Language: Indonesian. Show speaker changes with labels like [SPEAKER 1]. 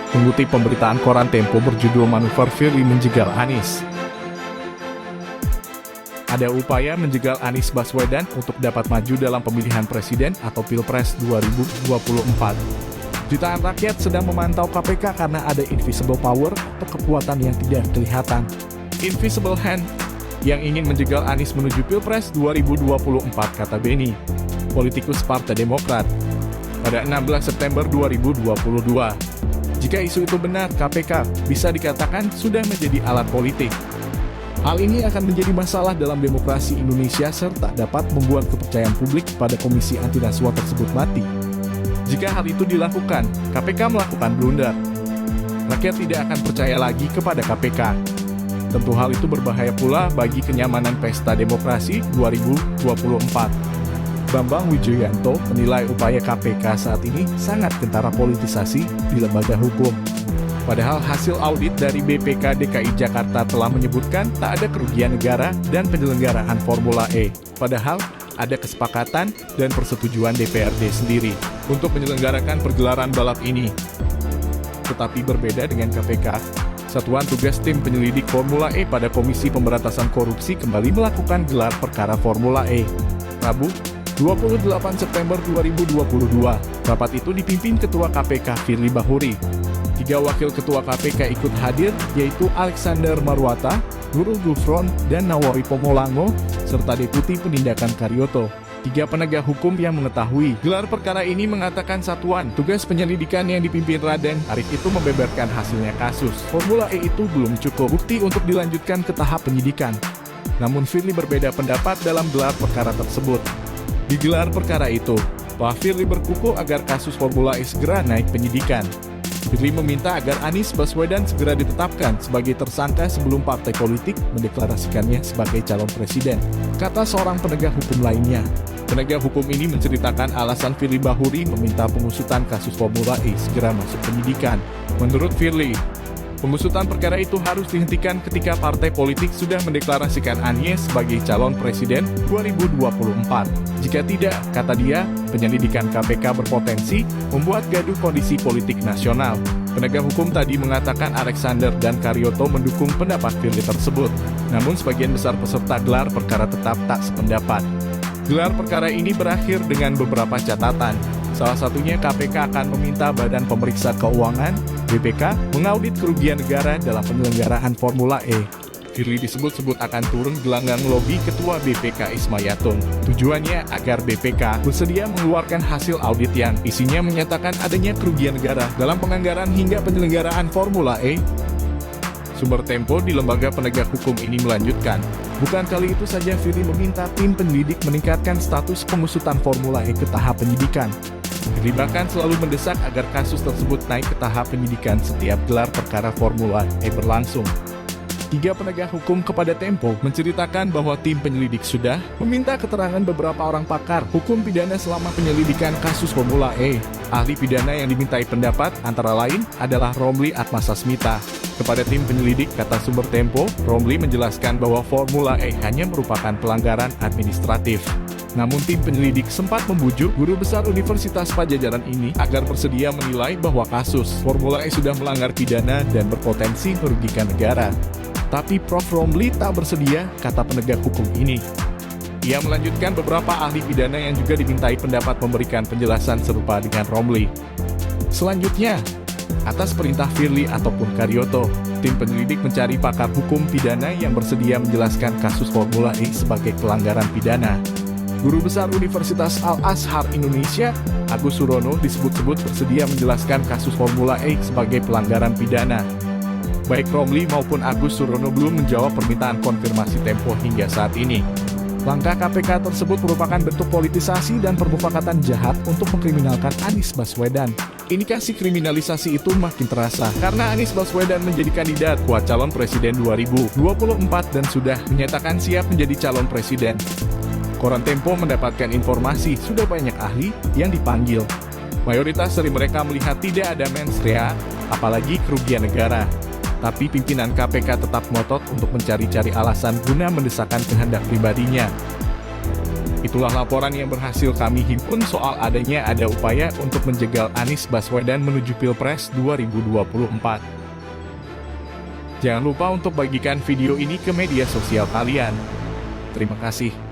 [SPEAKER 1] Mengutip pemberitaan koran Tempo berjudul Manuver Firly Menjegal Anies. Ada upaya menjegal Anies Baswedan untuk dapat maju dalam pemilihan presiden atau Pilpres 2024. Jutaan rakyat sedang memantau KPK karena ada invisible power atau kekuatan yang tidak kelihatan. Invisible hand yang ingin menjegal Anies menuju Pilpres 2024, kata Beni, politikus Partai Demokrat, pada 16 September 2022. Jika isu itu benar, KPK bisa dikatakan sudah menjadi alat politik. Hal ini akan menjadi masalah dalam demokrasi Indonesia serta dapat membuat kepercayaan publik pada Komisi Anti Rasuah tersebut mati. Jika hal itu dilakukan, KPK melakukan blunder. Rakyat tidak akan percaya lagi kepada KPK. Tentu hal itu berbahaya pula bagi kenyamanan pesta demokrasi 2024. Bambang Wijoyanto menilai upaya KPK saat ini sangat kentara politisasi di lembaga hukum. Padahal hasil audit dari BPK DKI Jakarta telah menyebutkan tak ada kerugian negara dan penyelenggaraan Formula E. Padahal ada kesepakatan dan persetujuan DPRD sendiri untuk menyelenggarakan pergelaran balap ini. Tetapi berbeda dengan KPK, Satuan Tugas Tim Penyelidik Formula E pada Komisi Pemberantasan Korupsi kembali melakukan gelar perkara Formula E. Rabu, 28 September 2022, rapat itu dipimpin Ketua KPK Firly Bahuri. 3 wakil Ketua KPK ikut hadir, yaitu Alexander Marwata, Nurul Gufron, dan Nawawi Pomolango, serta Deputi Penindakan Karyoto. 3 penegak hukum yang mengetahui gelar perkara ini mengatakan Satuan Tugas Penyelidikan yang dipimpin Raden Arif itu membeberkan hasilnya kasus Formula E itu belum cukup bukti untuk dilanjutkan ke tahap penyidikan. Namun Firly berbeda pendapat dalam gelar perkara tersebut. Di gelar perkara itu, Pak Firly berkukuh agar kasus Formula E segera naik penyidikan. Firly meminta agar Anies Baswedan segera ditetapkan sebagai tersangka sebelum partai politik mendeklarasikannya sebagai calon presiden, kata seorang penegak hukum lainnya. Penegak hukum ini menceritakan alasan Firly Bahuri meminta pengusutan kasus Formula E segera masuk penyidikan. Menurut Firly, pengusutan perkara itu harus dihentikan ketika partai politik sudah mendeklarasikan Anies sebagai calon presiden 2024. Jika tidak, kata dia, penyelidikan KPK berpotensi membuat gaduh kondisi politik nasional. Penegak hukum tadi mengatakan Alexander dan Karyoto mendukung pendapat Firly tersebut. Namun sebagian besar peserta gelar perkara tetap tak sependapat. Gelar perkara ini berakhir dengan beberapa catatan. Salah satunya KPK akan meminta Badan Pemeriksa Keuangan, BPK, mengaudit kerugian negara dalam penyelenggaraan Formula E. Firly disebut-sebut akan turun gelanggang lobi Ketua BPK Ismayatun. Tujuannya agar BPK bersedia mengeluarkan hasil audit yang isinya menyatakan adanya kerugian negara dalam penganggaran hingga penyelenggaraan Formula E. Sumber Tempo di lembaga penegak hukum ini melanjutkan, bukan kali itu saja Firly meminta tim penyelidik meningkatkan status pengusutan Formula E ke tahap penyidikan. Firly bahkan selalu mendesak agar kasus tersebut naik ke tahap penyidikan setiap gelar perkara Formula E berlangsung. 3 penegak hukum kepada Tempo menceritakan bahwa tim penyelidik sudah meminta keterangan beberapa orang pakar hukum pidana selama penyelidikan kasus Formula E. Ahli pidana yang dimintai pendapat antara lain adalah Romli Atmasasmita. Kepada tim penyelidik, kata sumber Tempo, Romli menjelaskan bahwa Formula E hanya merupakan pelanggaran administratif. Namun tim penyelidik sempat membujuk guru besar Universitas Pajajaran ini agar bersedia menilai bahwa kasus Formula E sudah melanggar pidana dan berpotensi merugikan negara. Tapi Prof. Romli tak bersedia, kata penegak hukum ini. Ia melanjutkan beberapa ahli pidana yang juga dimintai pendapat memberikan penjelasan serupa dengan Romli. Selanjutnya, atas perintah Firly ataupun Karyoto, tim penyelidik mencari pakar hukum pidana yang bersedia menjelaskan kasus Formula E sebagai pelanggaran pidana. Guru besar Universitas Al-Azhar Indonesia, Agus Surono, disebut-sebut bersedia menjelaskan kasus Formula E sebagai pelanggaran pidana. Baik Romli maupun Agus Surono belum menjawab permintaan konfirmasi Tempo hingga saat ini. Langkah KPK tersebut merupakan bentuk politisasi dan permufakatan jahat untuk mengkriminalkan Anies Baswedan. Indikasi kriminalisasi itu makin terasa karena Anies Baswedan menjadi kandidat kuat calon presiden 2024 dan sudah menyatakan siap menjadi calon presiden. Koran Tempo mendapatkan informasi sudah banyak ahli yang dipanggil. Mayoritas dari mereka melihat tidak ada mens rea, apalagi kerugian negara. Tapi pimpinan KPK tetap ngotot untuk mencari-cari alasan guna mendesakkan kehendak pribadinya. Itulah laporan yang berhasil kami himpun soal ada upaya untuk menjegal Anies Baswedan menuju Pilpres 2024. Jangan lupa untuk bagikan video ini ke media sosial kalian. Terima kasih.